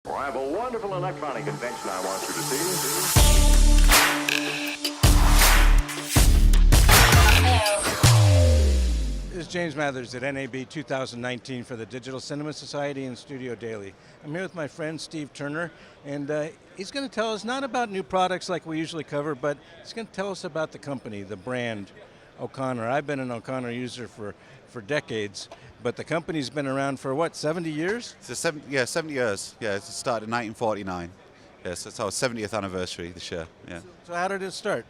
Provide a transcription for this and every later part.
Well, I have a wonderful electronic invention I want you to see. This is James Mathers at NAB 2019 for the Digital Cinema Society and Studio Daily. I'm here with my friend Steve Turner, and he's going to tell us not about new products like we usually cover, but he's going to tell us about the company, the brand, OConnor. I've been an OConnor user for decades, but the company's been around for what, 70 years? So 70 years. Yeah, it started in 1949. Yes, it's our 70th anniversary this year. Yeah. So how did it start?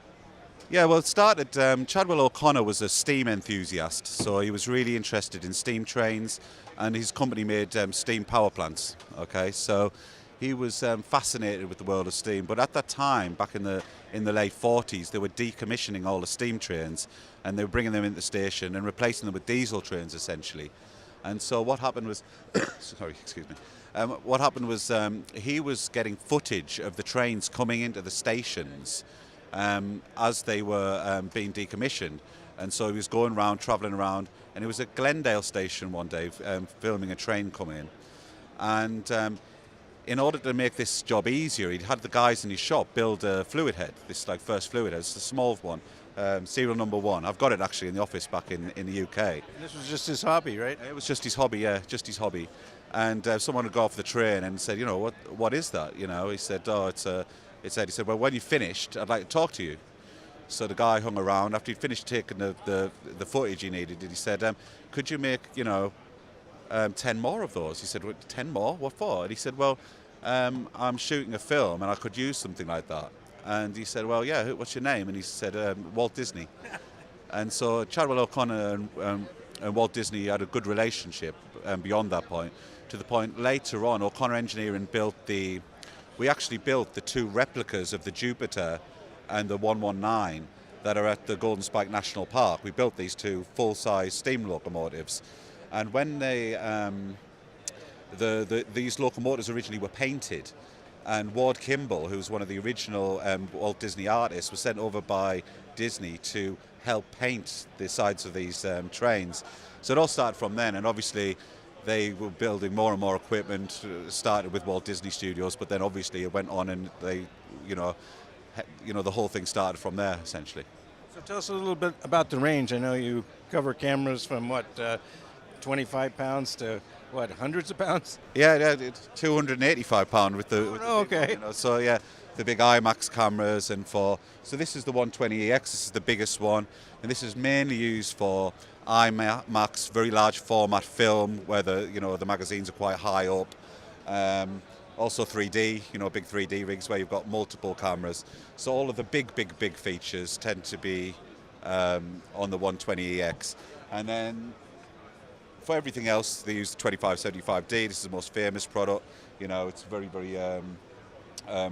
Yeah, well, it started. Chadwell O'Connor was a steam enthusiast, so he was really interested in steam trains, and his company made steam power plants. Okay, so he was fascinated with the world of steam. But at that time, back in the late 40s, they were decommissioning all the steam trains, and they were bringing them into the station and replacing them with diesel trains, essentially. And so what happened was, sorry, excuse me. What happened was he was getting footage of the trains coming into the stations as they were being decommissioned. And so he was going around, travelling around, and he was at Glendale station one day filming a train come in. And in order to make this job easier, he'd had the guys in his shop build a fluid head, this like first fluid head. It's a small one, serial number 1. I've got it actually in the office back in the UK. And this was just his hobby, right? It was just his hobby, yeah, just his hobby. And someone would go off the train and said, you know, what is that? You know, he said, oh, it's a... He said, well, when you're finished, I'd like to talk to you. So the guy hung around. After he'd finished taking the footage he needed, he said, could you make, 10 more of those? He said, 10 more? What for? And he said, well, I'm shooting a film and I could use something like that. And he said, well, yeah, what's your name? And he said, Walt Disney. And so Chadwell O'Connor and Walt Disney had a good relationship beyond that point, to the point later on, O'Connor Engineering we actually built the 2 replicas of the Jupiter and the 119 that are at the Golden Spike National Park. We built these 2 full-size steam locomotives. And when these locomotives originally were painted, and Ward Kimball, who was one of the original Walt Disney artists, was sent over by Disney to help paint the sides of these trains. So it all started from then, and obviously they were building more and more equipment. Started with Walt Disney Studios, but then obviously it went on, and they, the whole thing started from there essentially. So tell us a little bit about the range. I know you cover cameras from 25 pounds to what, hundreds of pounds? Yeah, 285 pound with the. Okay. So yeah, the big IMAX cameras, and so this is the 120EX. This is the biggest one, and this is mainly used for IMAX, very large format film, where the magazines are quite high up. Also 3D, big 3D rigs where you've got multiple cameras. So all of the big features tend to be on the 120EX. And then for everything else, they use the 2575D. This is the most famous product. It's very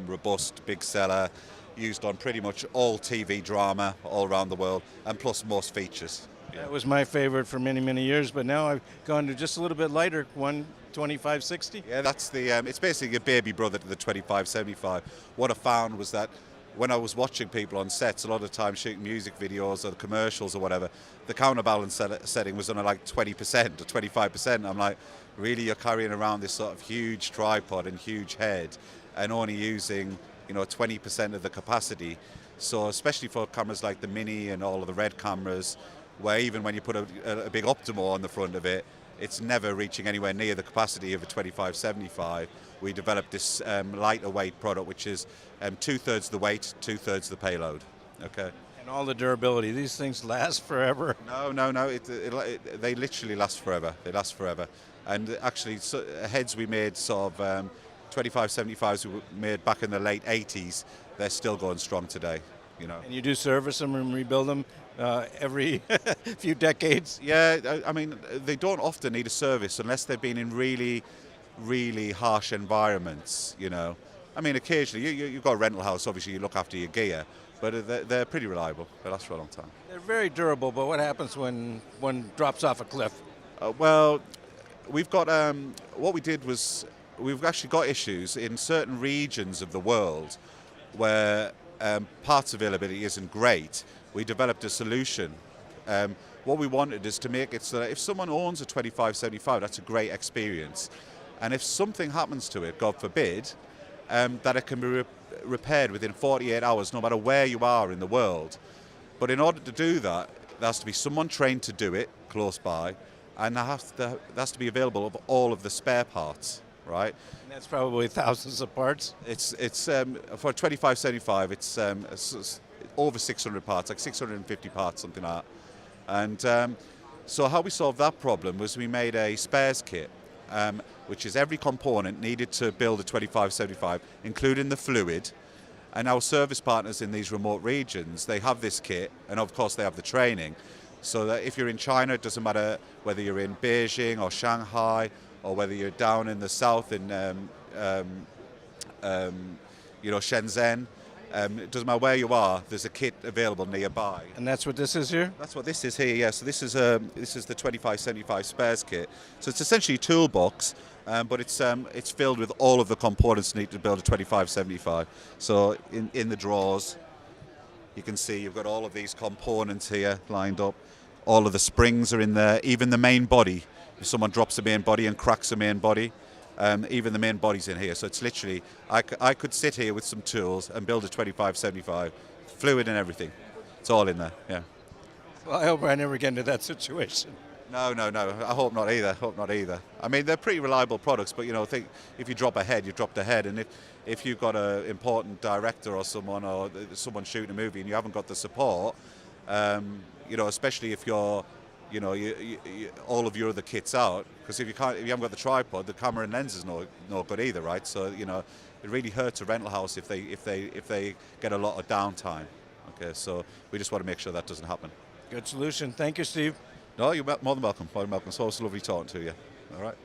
robust, big seller, used on pretty much all TV drama all around the world, and plus most features. That was my favorite for many, many years, but now I've gone to just a little bit lighter, 12560. Yeah, that's it's basically a baby brother to the 2575. What I found was that when I was watching people on sets, a lot of the time shooting music videos or commercials or whatever, the counterbalance setting was on like 20% or 25%. I'm like, really, you're carrying around this sort of huge tripod and huge head and only using 20% of the capacity. So especially for cameras like the Mini and all of the Red cameras, where even when you put a big Optimo on the front of it, it's never reaching anywhere near the capacity of a 2575. We developed this lighter weight product, which is 2/3 the weight, 2/3 the payload. Okay. And all the durability. These things last forever. No. They literally last forever. They last forever. And actually, heads we made sort of 2575s we made back in the late 80s. They're still going strong today. And you do service them and rebuild them every few decades? Yeah, I mean, they don't often need a service unless they've been in really, really harsh environments, I mean, occasionally, you've got a rental house, obviously you look after your gear, but they're pretty reliable. They last for a long time. They're very durable, but what happens when one drops off a cliff? Well, we've got, what we did was, we've actually got issues in certain regions of the world where parts availability isn't great. We developed a solution. What we wanted is to make it so that if someone owns a 2575, that's a great experience. And if something happens to it, God forbid, that it can be repaired within 48 hours, no matter where you are in the world. But in order to do that, there has to be someone trained to do it close by, and there has to be available of all of the spare parts, right? And that's probably thousands of parts. It's for 2575. It's over 600 parts, like 650 parts, something like that. And so how we solved that problem was we made a spares kit, which is every component needed to build a 2575, including the fluid. And our service partners in these remote regions, they have this kit, and of course they have the training. So that if you're in China, it doesn't matter whether you're in Beijing or Shanghai, or whether you're down in the south in Shenzhen. It doesn't matter where you are. There's a kit available nearby. And that's what this is here? That's what this is here. Yeah. So this is the 2575 spares kit. So it's essentially a toolbox, but it's filled with all of the components needed to build a 2575. So in the drawers, you can see you've got all of these components here lined up. All of the springs are in there. Even the main body. If someone drops the main body and cracks the main body, even the main body's in here. So it's literally, I could sit here with some tools and build a 2575, fluid and everything. It's all in there, yeah. Well, I hope I never get into that situation. No. I hope not either. I mean, they're pretty reliable products, but think if you drop a head, you've dropped a head, and if you've got an important director or someone shooting a movie and you haven't got the support, especially if you're all of your other kits out, because if you haven't got the tripod, the camera and lens is no good either, right? So it really hurts a rental house if they get a lot of downtime. Okay, so we just want to make sure that doesn't happen. Good solution. Thank you, Steve. No, you're more than welcome. More than welcome. It's always lovely talking to you. All right.